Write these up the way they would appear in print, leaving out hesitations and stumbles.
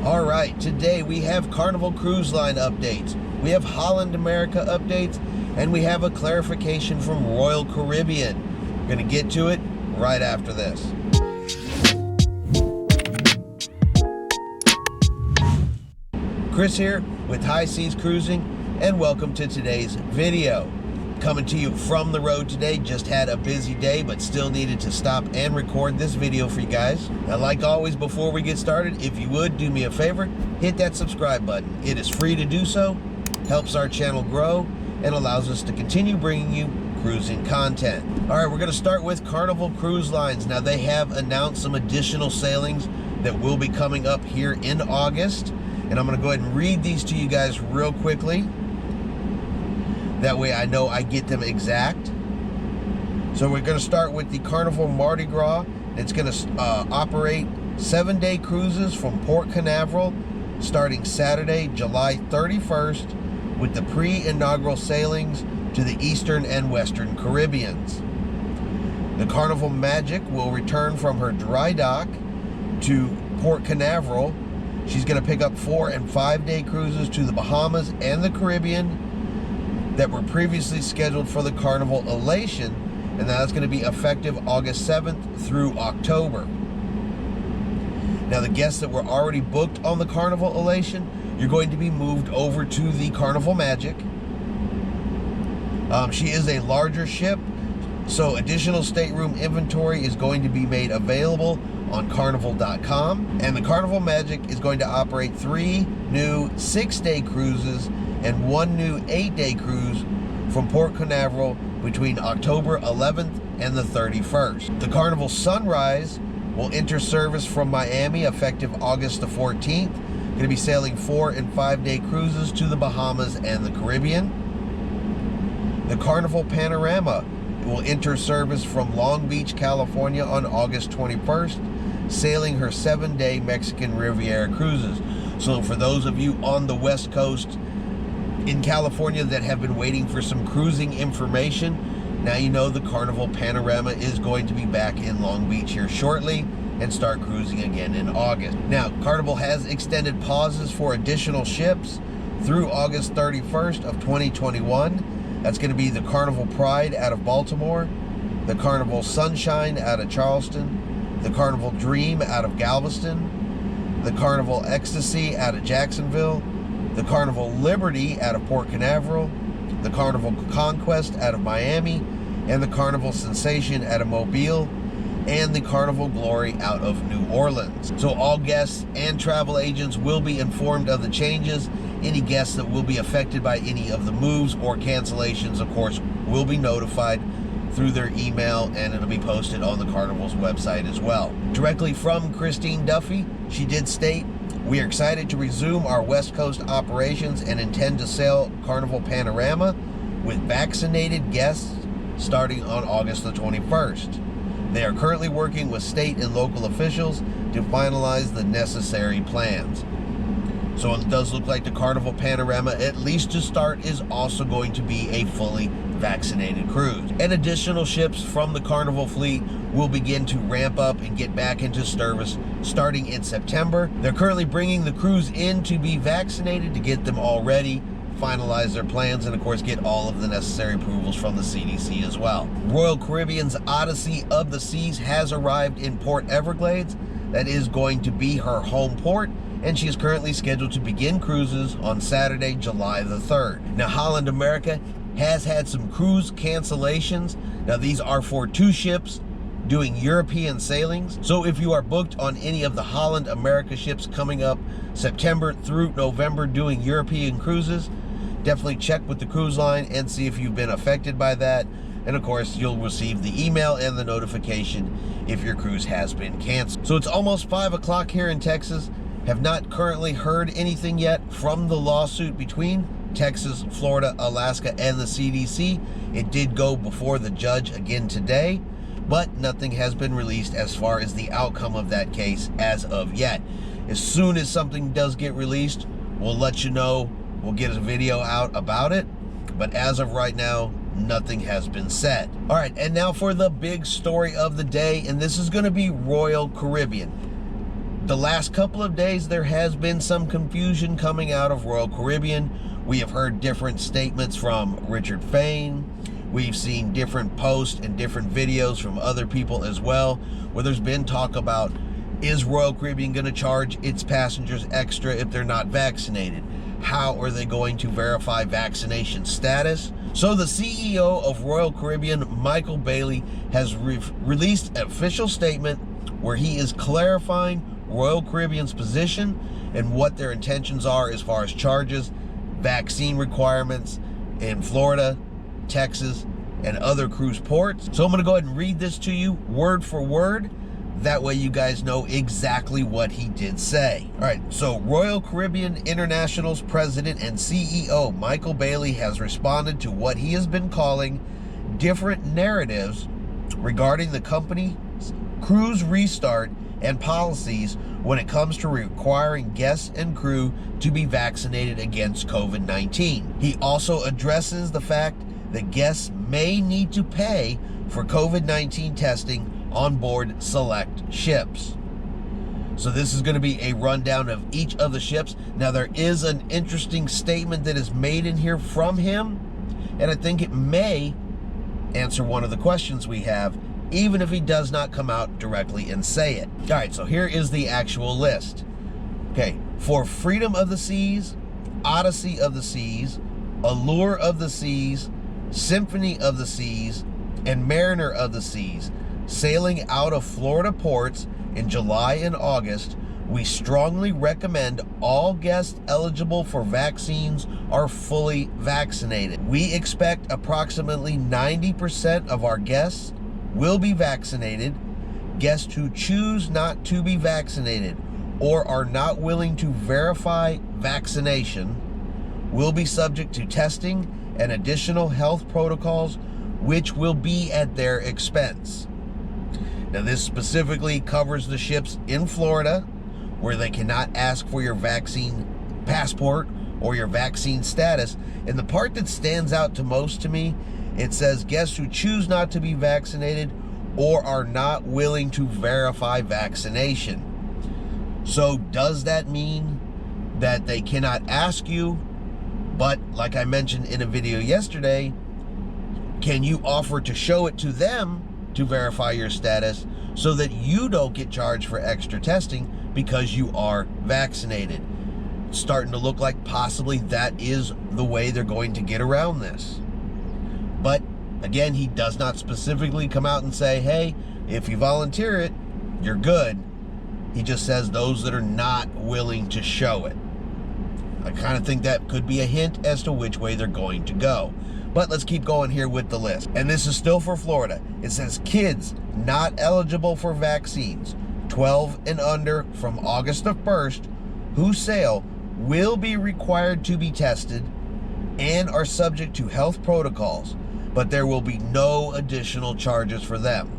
All right, today we have Carnival Cruise Line updates, we have Holland America updates, and we have a clarification from Royal Caribbean. We're going to get to it right after this. Chris here with High Seas Cruising, and welcome to today's video. Coming to you from the road today. Just had a busy day, but still needed to stop and record this video for you guys. Now, like always, before we get started, if you would do me a favor, hit that subscribe button. It is free to do so, helps our channel grow, and allows us to continue bringing you cruising content. All right, we're going to start with Carnival Cruise Lines. Now, they have announced some additional sailings that will be coming up here in August. And I'm going to go ahead and read these to you guys real quickly. That way I know I get them exact. So we're going to start with the Carnival Mardi Gras. It's going to operate 7-day cruises from Port Canaveral starting Saturday, July 31st, with the pre-inaugural sailings to the Eastern and Western Caribbeans. The Carnival Magic will return from her dry dock to Port Canaveral. She's going to pick up 4- and 5-day cruises to the Bahamas and the Caribbean that were previously scheduled for the Carnival Elation, and that's going to be effective August 7th through October. Now, the guests that were already booked on the Carnival Elation, you're going to be moved over to the Carnival Magic. She is a larger ship, so additional stateroom inventory is going to be made available on Carnival.com, and the Carnival Magic is going to operate 3 new 6-day cruises and 1 new 8-day cruise from Port Canaveral between October 11th and the 31st. The Carnival Sunrise will enter service from Miami effective August the 14th. Going to be sailing 4- and 5-day cruises to the Bahamas and the Caribbean. The Carnival Panorama will enter service from Long Beach, California on August 21st, sailing her 7-day Mexican Riviera cruises. So for those of you on the West Coast in California that have been waiting for some cruising information, now you know the Carnival Panorama is going to be back in Long Beach here shortly and start cruising again in August. Now, Carnival has extended pauses for additional ships through August 31st of 2021. That's going to be the Carnival Pride out of Baltimore, the Carnival Sunshine out of Charleston, the Carnival Dream out of Galveston, the Carnival Ecstasy out of Jacksonville, the Carnival Liberty out of Port Canaveral, the Carnival Conquest out of Miami, and the Carnival Sensation out of Mobile, and the Carnival Glory out of New Orleans. So all guests and travel agents will be informed of the changes. Any guests that will be affected by any of the moves or cancellations, of course, will be notified through their email, and it'll be posted on the Carnival's website as well. Directly from Christine Duffy, she did state, "We are excited to resume our West Coast operations and intend to sail Carnival Panorama with vaccinated guests starting on August the 21st. They are currently working with state and local officials to finalize the necessary plans." So it does look like the Carnival Panorama, at least to start, is also going to be a fully vaccinated cruise. And additional ships from the Carnival fleet will begin to ramp up and get back into service starting in September. They're currently bringing the crews in to be vaccinated to get them all ready, finalize their plans, and of course get all of the necessary approvals from the CDC as well. Royal Caribbean's Odyssey of the Seas has arrived in Port Everglades. That is going to be her home port, and she is currently scheduled to begin cruises on Saturday, July the 3rd. Now, Holland America has had some cruise cancellations. Now, these are for 2 ships doing European sailings. So if you are booked on any of the Holland America ships coming up September through November doing European cruises, definitely check with the cruise line and see if you've been affected by that. And of course, you'll receive the email and the notification if your cruise has been canceled. So it's almost 5 o'clock here in Texas. Have not currently heard anything yet from the lawsuit between Texas, Florida, Alaska, and the CDC. It did go before the judge again today, but nothing has been released as far as the outcome of that case as of yet. As soon as something does get released, we'll let you know. We'll get a video out about it, but as of right now, nothing has been said. All right, and now for the big story of the day, and this is going to be Royal Caribbean. The last couple of days, there has been some confusion coming out of Royal Caribbean. We have heard different statements from Richard Fain. We've seen different posts and different videos from other people as well, where there's been talk about, is Royal Caribbean going to charge its passengers extra if they're not vaccinated? How are they going to verify vaccination status? So the CEO of Royal Caribbean, Michael Bailey, has released an official statement where he is clarifying Royal Caribbean's position and what their intentions are as far as charges, vaccine requirements in Florida, Texas, and other cruise ports. So I'm going to go ahead and read this to you word for word. That way you guys know exactly what he did say. All right, so Royal Caribbean International's president and CEO, Michael Bailey, has responded to what he has been calling different narratives regarding the company's cruise restart and policies when it comes to requiring guests and crew to be vaccinated against COVID-19. He also addresses the fact that guests may need to pay for COVID-19 testing on board select ships. So this is going to be a rundown of each of the ships. Now there is an interesting statement that is made in here from him, and I think it may answer one of the questions we have, even if he does not come out directly and say it. All right, so here is the actual list. Okay, for Freedom of the Seas, Odyssey of the Seas, Allure of the Seas, Symphony of the Seas, and Mariner of the Seas, sailing out of Florida ports in July and August, we strongly recommend all guests eligible for vaccines are fully vaccinated. We expect approximately 90% of our guests will be vaccinated. Guests who choose not to be vaccinated or are not willing to verify vaccination will be subject to testing and additional health protocols, which will be at their expense. Now, this specifically covers the ships in Florida, where they cannot ask for your vaccine passport or your vaccine status. And the part that stands out to most to me, it says guests who choose not to be vaccinated or are not willing to verify vaccination. So does that mean that they cannot ask you, but like I mentioned in a video yesterday, can you offer to show it to them to verify your status so that you don't get charged for extra testing because you are vaccinated? It's starting to look like possibly that is the way they're going to get around this. But again, he does not specifically come out and say, hey, if you volunteer it, you're good. He just says those that are not willing to show it. I kind of think that could be a hint as to which way they're going to go. But let's keep going here with the list. And this is still for Florida. It says kids not eligible for vaccines, 12 and under from August the 1st, who sail will be required to be tested and are subject to health protocols, but there will be no additional charges for them.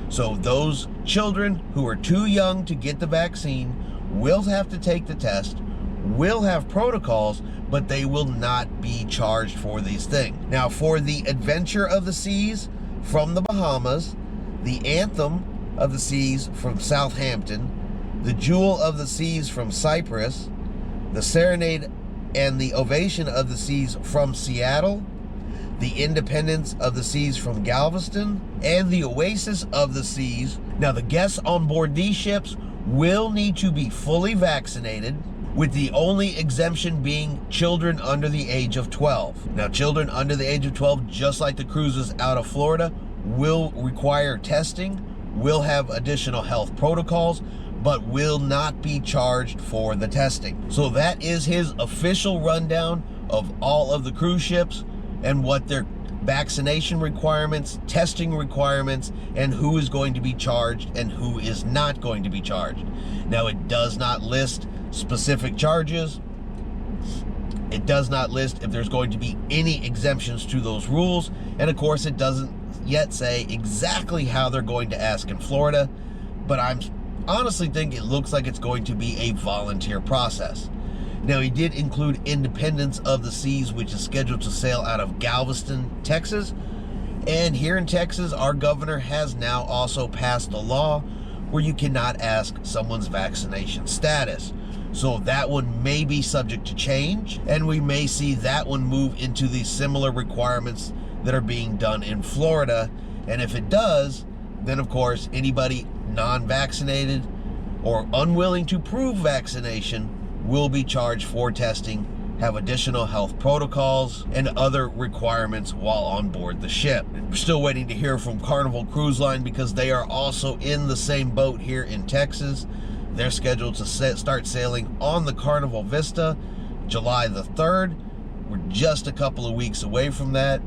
So those children who are too young to get the vaccine will have to take the test, will have protocols, but they will not be charged for these things. Now, for the Adventure of the Seas from the Bahamas, the Anthem of the Seas from Southampton, the Jewel of the Seas from Cyprus, the Serenade and the Ovation of the Seas from Seattle, the Independence of the Seas from Galveston, and the Oasis of the Seas. Now, the guests on board these ships will need to be fully vaccinated, with the only exemption being children under the age of 12. Now, children under the age of 12, just like the cruises out of Florida, will require testing, will have additional health protocols, but will not be charged for the testing. So that is his official rundown of all of the cruise ships and what their vaccination requirements, testing requirements, and who is going to be charged and who is not going to be charged. Now, it does not list specific charges. It does not list if there's going to be any exemptions to those rules. And of course, it doesn't yet say exactly how they're going to ask in Florida, but I'm honestly think it looks like it's going to be a volunteer process. Now, he did include Independence of the Seas, which is scheduled to sail out of Galveston, Texas. And here in Texas, our governor has now also passed a law where you cannot ask someone's vaccination status. So that one may be subject to change, and we may see that one move into the similar requirements that are being done in Florida. And if it does, then of course anybody non-vaccinated or unwilling to prove vaccination will be charged for testing, have additional health protocols, and other requirements while on board the ship. We're still waiting to hear from Carnival Cruise Line because they are also in the same boat here in Texas. They're scheduled to start sailing on the Carnival Vista July the 3rd. We're just a couple of weeks away from that.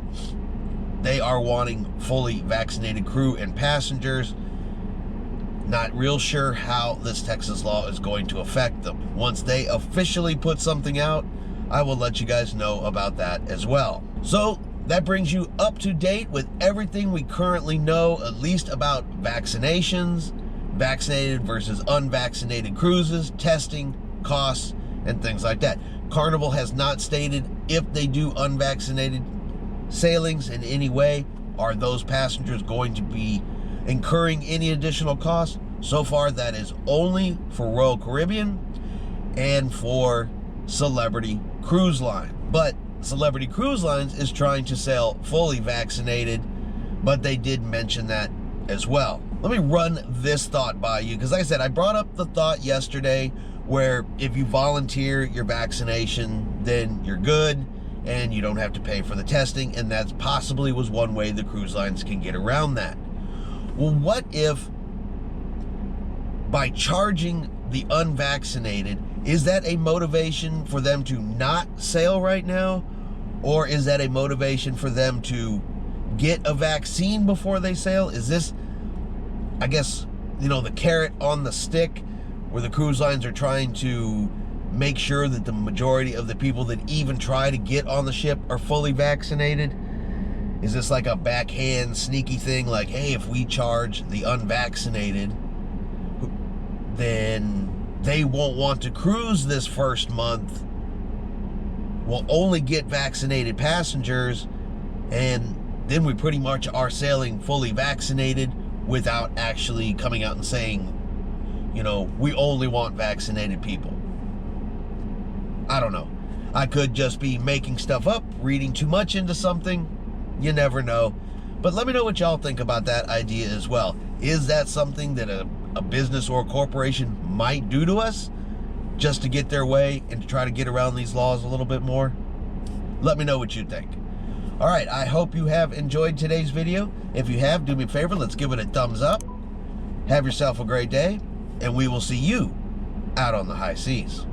They are wanting fully vaccinated crew and passengers. Not real sure how this Texas law is going to affect them. Once they officially put something out, I will let you guys know about that as well. So that brings you up to date with everything we currently know, at least about vaccinations, vaccinated versus unvaccinated cruises, testing, costs, and things like that. Carnival has not stated if they do unvaccinated sailings in any way, are those passengers going to be incurring any additional costs. So far, that is only for Royal Caribbean and for Celebrity Cruise Line. But Celebrity Cruise Lines is trying to sail fully vaccinated, but they did mention that as well. Let me run this thought by you, because like I said, I brought up the thought yesterday where if you volunteer your vaccination, then you're good and you don't have to pay for the testing, and that possibly was one way the cruise lines can get around that. Well, what if by charging the unvaccinated, is that a motivation for them to not sail right now? Or is that a motivation for them to get a vaccine before they sail? Is this, I guess, the carrot on the stick, where the cruise lines are trying to make sure that the majority of the people that even try to get on the ship are fully vaccinated? Is this like a backhand sneaky thing, like, hey, if we charge the unvaccinated, then they won't want to cruise this first month. We'll only get vaccinated passengers, and then we pretty much are sailing fully vaccinated without actually coming out and saying, we only want vaccinated people. I don't know. I could just be making stuff up, reading too much into something. You never know. But let me know what y'all think about that idea as well. Is that something that a business or a corporation might do to us just to get their way and to try to get around these laws a little bit more? Let me know what you think. All right, I hope you have enjoyed today's video. If you have, do me a favor, let's give it a thumbs up. Have yourself a great day, and we will see you out on the high seas.